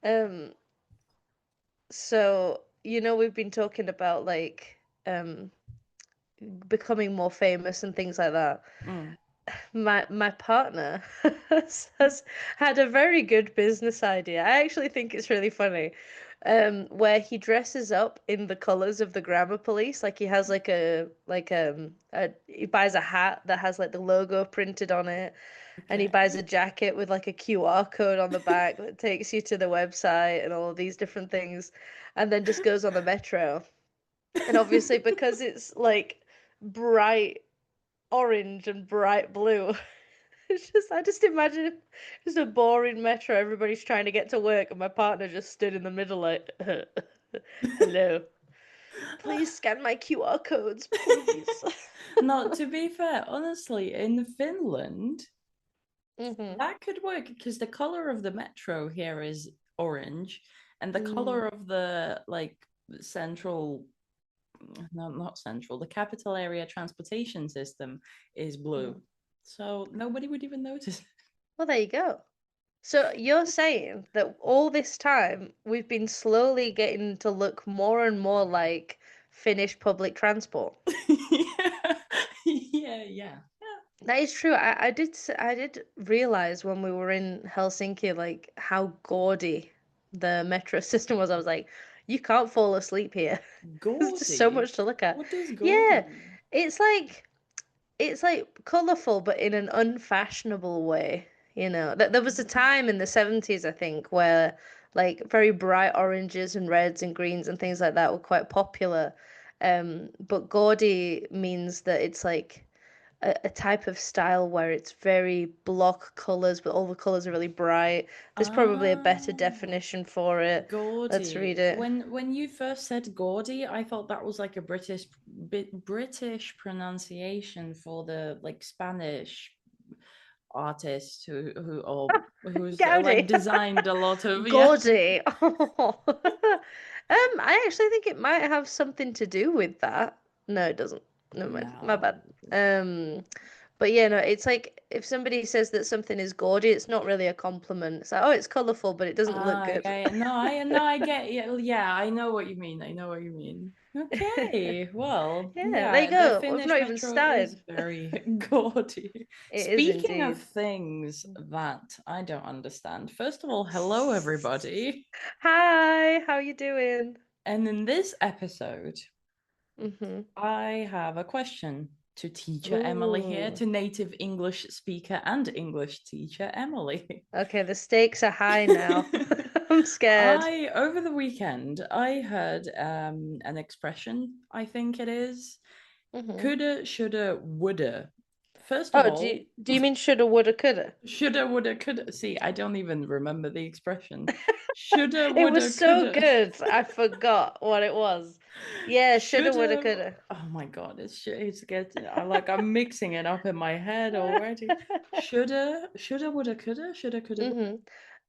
Um, so we've been talking about like becoming more famous and things like that. Mm. My partner has had a very good business idea. I actually think it's really funny. Where he dresses up in the colors of the grammar police, like he has he buys a hat that has like the logo printed on it, and he buys Okay. a jacket with like a QR code on the back that takes you to the website and all of these different things, and then just goes on the metro. And obviously because it's like bright orange and bright blue. I just imagine just a boring metro. Everybody's trying to get to work, and my partner just stood in the middle, like, "Hello, please scan my QR codes, please." No, to be fair, honestly, in Finland, hmm that could work because the color of the metro here is orange, and the Mm. color of the like central, no, not central, the capital area transportation system is blue. Mm. So nobody would even notice. Well, there you go. So you're saying that all this time we've been slowly getting to look more and more like Finnish public transport. Yeah, yeah, yeah. That is true. I did realize when we were in Helsinki like how gaudy the metro system was. I was like, you can't fall asleep here. There's just so Gaudy. much to look at. What does gaudy Yeah, mean? it's like it's like colorful but in an unfashionable way. There was a time in the 70s, I think, where like very bright oranges and reds and greens and things like that were quite popular. But gaudy means that it's like a type of style where it's very block colors, but all the colors are really bright. There's probably a better Ah, definition for it. Let's gaudy. read it. When you first said gaudy, I thought that was like a British pronunciation for the like Spanish artist who or who's like Gaudy. designed a lot of yeah. Gaudy. Oh. I actually think it might have something to do with that. No, it doesn't. Never mind. My bad. No. But yeah, no, it's like if somebody says that something is gaudy, it's not really a compliment. It's like, oh, it's colorful, but it doesn't look Ah, good. yeah, yeah. No, I get yeah, yeah, I know what you mean. I know what you mean. Okay, well, Yeah, there you yeah, the go. We've Finnish not even metro is started. very gaudy. It is Speaking of indeed. things that I don't understand, first of all, hello everybody. Hi, how you doing? And in this episode, Mm-hmm. I have a question to teacher Emily here, Ooh. to native English speaker and English teacher Emily. Okay, the stakes are high now. I'm scared. I over the weekend I heard an expression, I think it is. Mm-hmm. Coulda, shoulda, woulda. First of Oh, do you, all, do you mean shoulda, woulda, coulda? shoulda, woulda, coulda. See, I don't even remember the expression. Shoulda, It was woulda, so coulda. good, I forgot what it was. Yeah, shoulda, woulda, Shoulda. coulda. Oh my God, it's getting. I'm mixing it up in my head already. Shoulda, woulda, coulda. Shoulda, coulda. hmm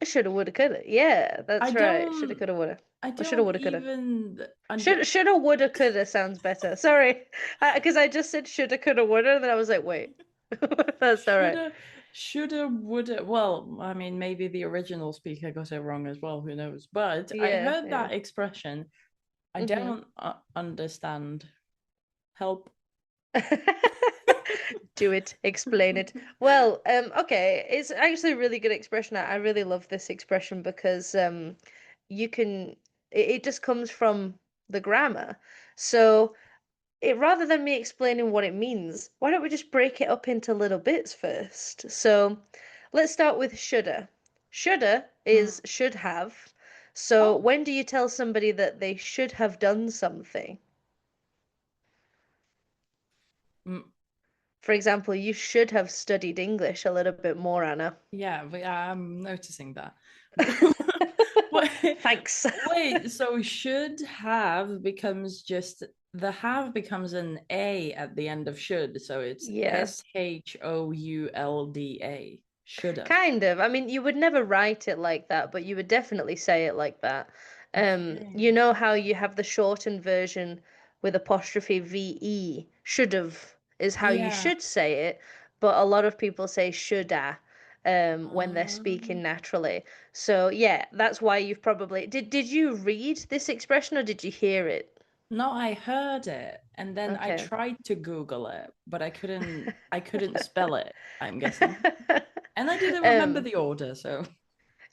Shoulda, woulda, coulda. Yeah, I that's right. Shoulda, don't. coulda, woulda. I Or shoulda, don't woulda, coulda. even. Shoulda, woulda, coulda sounds better. Sorry, because I just said shoulda, coulda, woulda, and then I was like, wait, that's all right. Shoulda, shoulda, woulda. Well, I mean, maybe the original speaker got it wrong as well. Who knows? But I Yeah, heard yeah. that expression. I hmm don't understand. Help. Do it, explain it. Well, okay, it's actually a really good expression. I really love this expression because you can it just comes from the grammar. So it rather than me explaining what it means, why don't we just break it up into little bits first? So let's start with shoulda. Shoulda Mm. is should have. So Oh, when do you tell somebody that they should have done something? mm, For example, you should have studied English a little bit more, Anna. yeah, but I'm noticing that. Wait, Thanks. wait, so should have becomes just the have becomes an A at the end of should, so it's Yeah, shoulda. Shoulda. kind of. I mean, you would never write it like that, but you would definitely say it like that. You Okay. know how you have the shortened version with apostrophe VE, should have is how you Yeah. should say it, but a lot of people say shoulda. when they're Um, speaking naturally. So yeah, that's why you've probably did you read this expression or did you hear it? no, I heard it and then I Okay. tried to Google it, but I couldn't spell it, I'm guessing. And I didn't remember Um, the order, so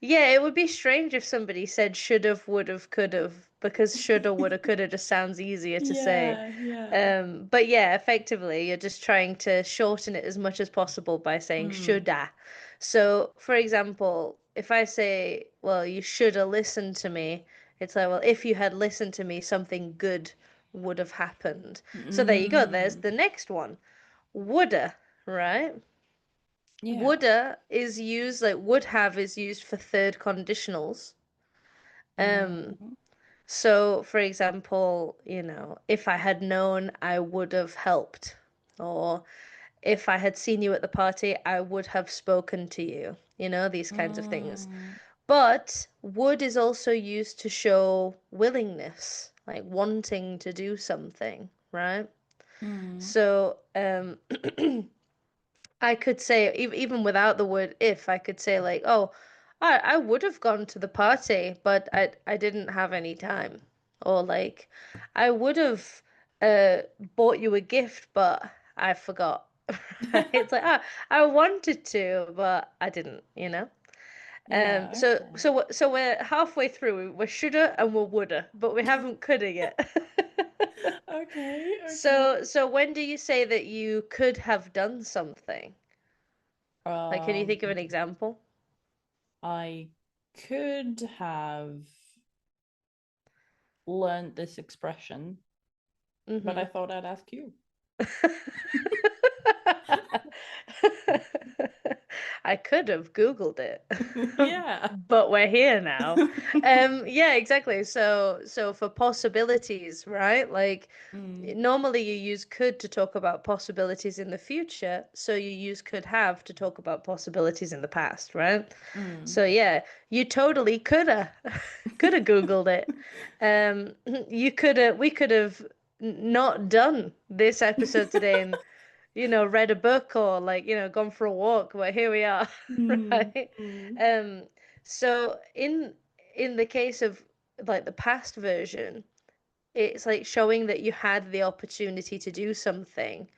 yeah, it would be strange if somebody said should've, would've, could've, because shoulda, woulda, coulda just sounds easier to say. yeah, yeah. But yeah, effectively, you're just trying to shorten it as much as possible by saying Mm, shoulda. So, for example, if I say, well, you shoulda listened to me, it's like, well, if you had listened to me, something good would have happened. So there you go. There's mm, the next one. Woulda, right? yeah. Woulda is used, like would have is used for third conditionals. Um, Mm, so for example, if I had known, I would have helped. Or if I had seen you at the party, I would have spoken to you. These kinds of things. mm, But would is also used to show willingness, like wanting to do something, right? mm, So, I could say, even without the word if, I could say like, oh, I would have gone to the party, but I didn't have any time. Or like, I would have bought you a gift, but I forgot. Right? It's like, I wanted to, but I didn't. yeah, So okay. so so we're halfway through. We're shoulda and we're woulda, but we haven't coulda yet. Okay, okay. So when do you say that you could have done something? Like, can you Um, think of an example? I could have learned this expression, but Mm-hmm. I thought I'd ask you. I could have Googled it, Yeah. but we're here now. Yeah, exactly. So for possibilities, right? Like Mm, normally you use could to talk about possibilities in the future, so you use could have to talk about possibilities in the past, right? mm. So yeah, you totally coulda coulda Googled it. You coulda we could have not done this episode today and read a book or like, gone for a walk, but here we are, Mm, right? mm, Um, so in the case of like the past version, it's like showing that you had the opportunity to do something,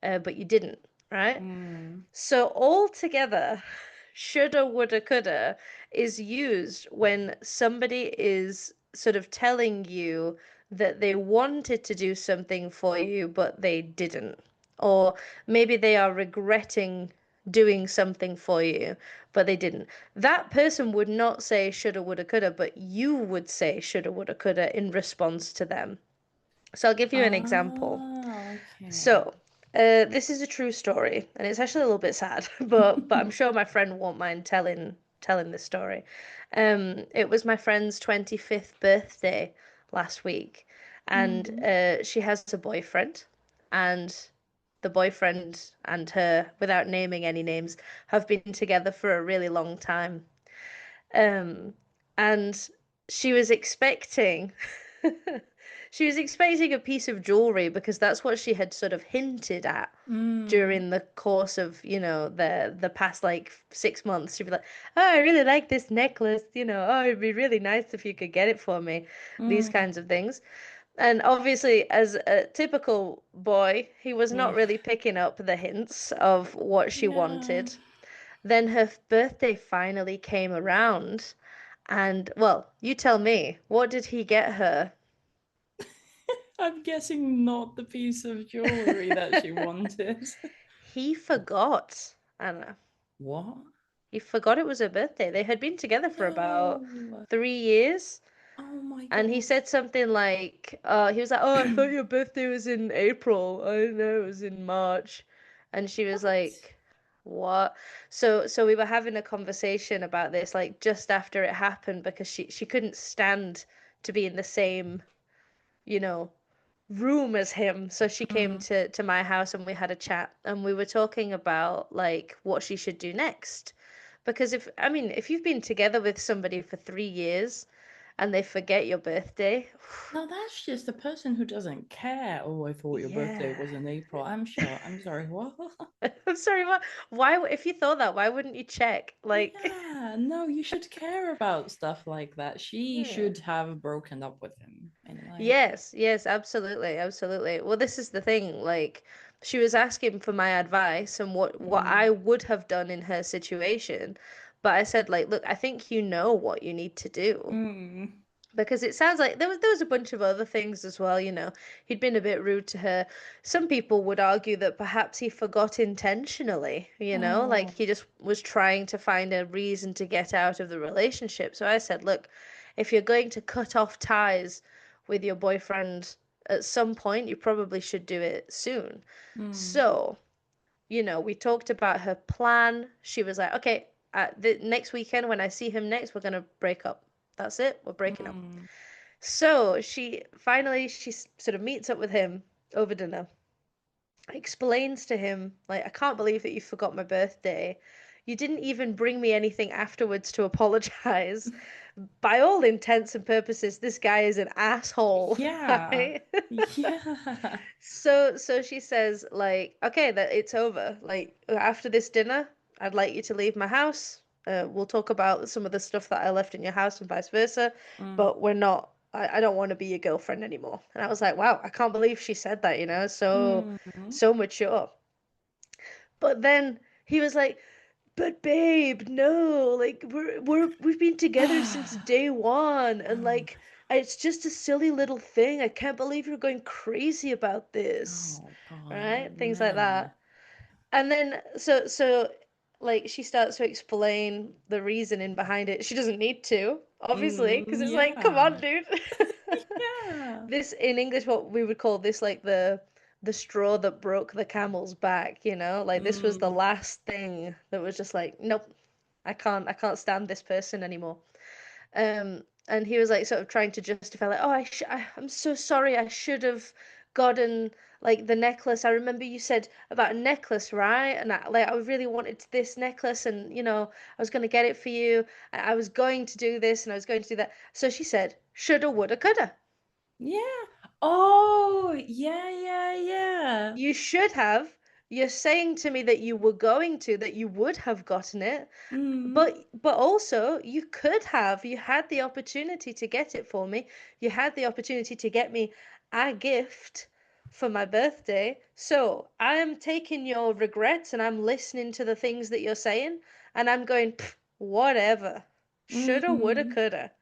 but you didn't, right? mm, So altogether, shoulda, woulda, coulda is used when somebody is sort of telling you that they wanted to do something for you, but they didn't. Or maybe they are regretting doing something for you, but they didn't. That person would not say shoulda, woulda, coulda, but you would say shoulda, woulda, coulda in response to them. So I'll give you an example. ah, okay. So, this is a true story, and it's actually a little bit sad, but I'm sure my friend won't mind telling this story. It was my friend's 25th birthday last week, and Mm, she has a boyfriend, and the boyfriend and her, without naming any names, have been together for a really long time. Um, and she was expecting she was expecting a piece of jewelry because that's what she had sort of hinted at mm, during the course of, the past like 6 months. She'd be like, "Oh, I really like this necklace, oh, it'd be really nice if you could get it for me." These mm. kinds of things. And obviously, as a typical boy, he was not Yeah. really picking up the hints of what she Yeah. wanted. Then her birthday finally came around, and well, you tell me, what did he get her? I'm guessing not the piece of jewelry that she wanted. He forgot, Anna. What? He forgot it was her birthday. They had been together for about No. 3 years, Oh my and he God. said something like, he was like, "Oh, I thought your birthday was in April. I didn't know it was in March." And she was What? like, "What?" So we were having a conversation about this, like just after it happened, because she couldn't stand to be in the same, you know, room as him. So she came Mm, to my house and we had a chat and we were talking about like what she should do next. Because if you've been together with somebody for 3 years and they forget your birthday. No, that's just a person who doesn't care. Oh, I thought your birthday Yeah. was in April. I'm sure. I'm sorry. What? I'm sorry, what? Why, if you thought that, why wouldn't you check? Like, Yeah, no, you should care about stuff like that. She yeah. should have broken up with him anyway. Yes, yes, absolutely, absolutely. Well, this is the thing, like she was asking for my advice and what Mm, I would have done in her situation, but I said like, look, I think you know what you need to do. mm, Because it sounds like there was a bunch of other things as well, you know. He'd been a bit rude to her. Some people would argue that perhaps he forgot intentionally, you know, like oh, he just was trying to find a reason to get out of the relationship. So I said, look, if you're going to cut off ties with your boyfriend at some point, you probably should do it soon. mm, So, you know, we talked about her plan. She was like, okay, the next weekend when I see him next, we're gonna break up. That's it. We're breaking up. mm. So she sort of meets up with him over dinner, explains to him, like, I can't believe that you forgot my birthday. You didn't even bring me anything afterwards to apologize. By all intents and purposes, this guy is an asshole, Yeah, right? yeah. So she says, like, okay, that it's over. Like, after this dinner, I'd like you to leave my house. We'll talk about some of the stuff that I left in your house and vice versa, Mm, but we're not, I don't want to be your girlfriend anymore. And I was like, wow, I can't believe she said that, you know, so, mm. so mature. But then he was like, but babe, no, like we've been together since day one, and Oh, like it's just a silly little thing. I can't believe you're going crazy about this, oh God, right? Things like man. that. And then so like she starts to explain the reasoning behind it. She doesn't need to, obviously, because it's like, come on, Yeah, dude. yeah. This in English, what we would call this like the straw that broke the camel's back, you know? Like this was the Mm, last thing that was just like, nope, I can't stand this person anymore. And he was like sort of trying to justify like, oh, I'm so sorry. I should have gotten like the necklace. I remember you said about a necklace, right? And I really wanted this necklace, and you know, I was gonna get it for you. I was going to do this, and I was going to do that. So she said, shoulda, woulda, coulda. yeah. Oh, yeah, yeah, yeah. You should have. You're saying to me that you were going to, that you would have gotten it, Mm, but also you could have. You had the opportunity to get it for me. You had the opportunity to get me a gift for my birthday. So I am taking your regrets and I'm listening to the things that you're saying, and I'm going, "Pff, whatever. Shoulda, woulda, mm, coulda,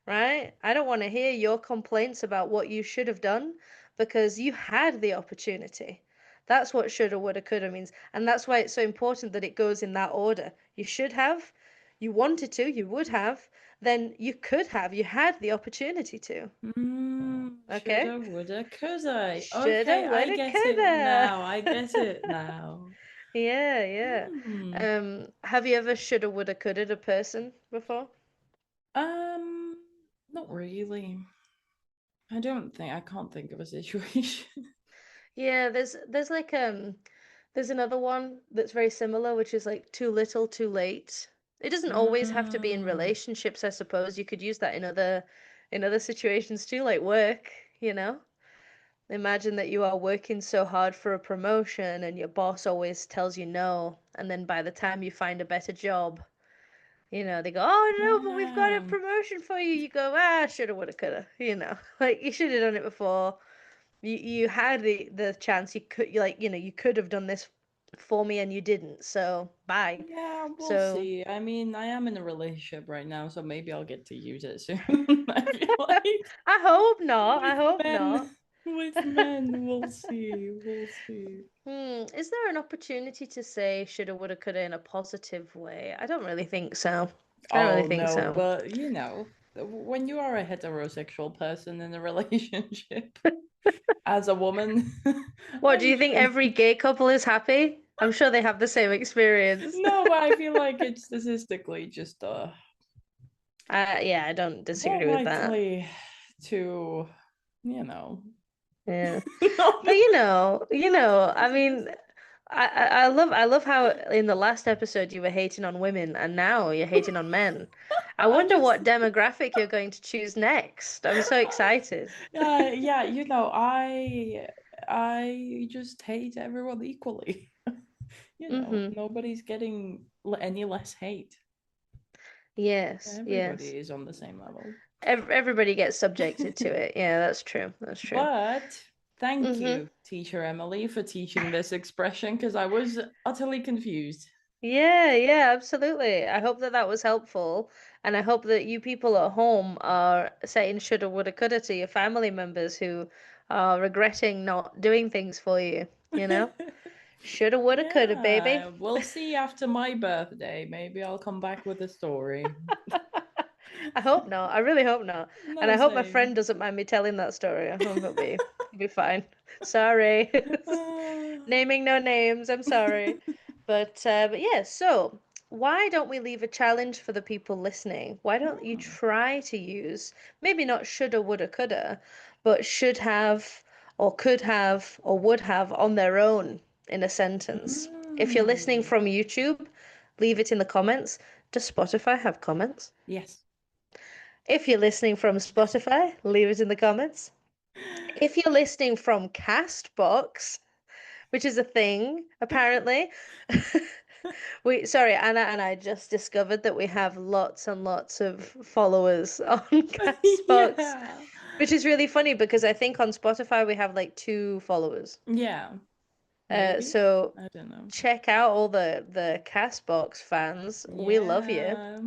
right? I don't want to hear your complaints about what you should have done because you had the opportunity. That's what shoulda, woulda, coulda means. And that's why it's so important that it goes in that order. You should have, you wanted to, you would have, then you could have, you had the opportunity to. Okay? shoulda, woulda, coulda. Shoulda, Okay, I woulda, get it coulda. now. I get it now. Yeah, yeah. Hmm. Have you ever shoulda, woulda, coulda a person before? Um, Not really. I can't think of a situation. Yeah, there's like there's another one that's very similar, which is like too little, too late. It doesn't always have to be in Mm, relationships, I suppose. You could use that in other situations too, like work, you know? Imagine that you are working so hard for a promotion and your boss always tells you no, and then by the time you find a better job, you know, they go, "Oh no, but we've got a yeah. promotion for you." You go, "Ah, shoulda, woulda, coulda," you know. Like you should have done it before. You had the chance. You could have done this for me and you didn't. So bye. Yeah, we'll So see. I mean, I am in a relationship right now, so maybe I'll get to use it soon. I feel like I hope not. I with hope men, not. with men, we'll see. We'll see. Is there an opportunity to say shoulda, woulda, coulda in a positive way? I don't really think so. I don't really Oh think no, so. but when you are a heterosexual person in a relationship as a woman, What, do I you think feel every gay couple is happy? I'm sure they have the same experience. no, but I feel like it's statistically just Yeah, I don't more disagree with that. likely to, you know, Yeah. not, But not I mean, pessimistic. I love how in the last episode you were hating on women and now you're hating on men. I I wonder just what demographic you're going to choose next. I'm so excited. yeah, I just hate everyone equally. Mm-hmm. Nobody's getting any less hate. Yes, yes. Everybody is on the same level. Everybody gets subjected to it. Yeah, that's true. That's true. But thank Mm-hmm. you, teacher Emily, for teaching this expression because I was utterly confused. Yeah, yeah, absolutely. I hope that that was helpful, and I hope that you people at home are saying shoulda, woulda, coulda to your family members who are regretting not doing things for you, you know? Shoulda, woulda, coulda, baby. Yeah, we'll see after my birthday. Maybe I'll come back with a story. I hope not. I really hope not. And No, I hope my friend same. doesn't mind me telling that story. I hope he'll be fine. Sorry. Naming no names. I'm sorry. But yeah, so why don't we leave a challenge for the people listening? Why don't you Hmm. try to use maybe not shoulda, woulda, coulda, but should have or could have or would have on their own in a sentence. If you're listening Mm. from YouTube, leave it in the comments. Does Spotify have comments? Yes. If you're listening from Spotify, leave it in the comments. If you're listening from Castbox, which is a thing, apparently, Anna and I just discovered that we have lots and lots of followers on Castbox, Yeah. which is really funny because I think on Spotify we have like 2 followers. Yeah. Uh, Maybe. so I don't know. check out all the Castbox fans. We love you. Yeah.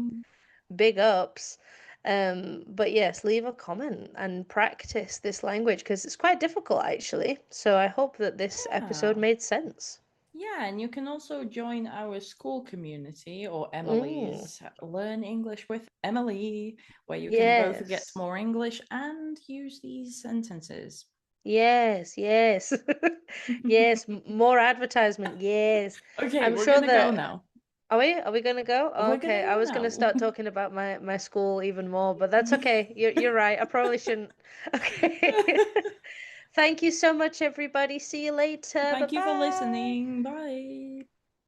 Big ups. But yes, leave a comment and practice this language because it's quite difficult actually. So I hope that this episode Yeah. made sense. Yeah, and you can also join our school community or Mm, Emily's Learn English with Emily, where you can both get yes. more English and use these sentences. Yes, yes. Yes, more advertisement. Yes. Okay, I'm we're sure gonna go that now. are we? Are we gonna go? We're gonna Okay, I go was gonna now. start talking about my school even more, but that's okay. You're right. I probably shouldn't. Okay. Thank you so much, everybody. See you later. Bye Thank you for bye. listening. Bye.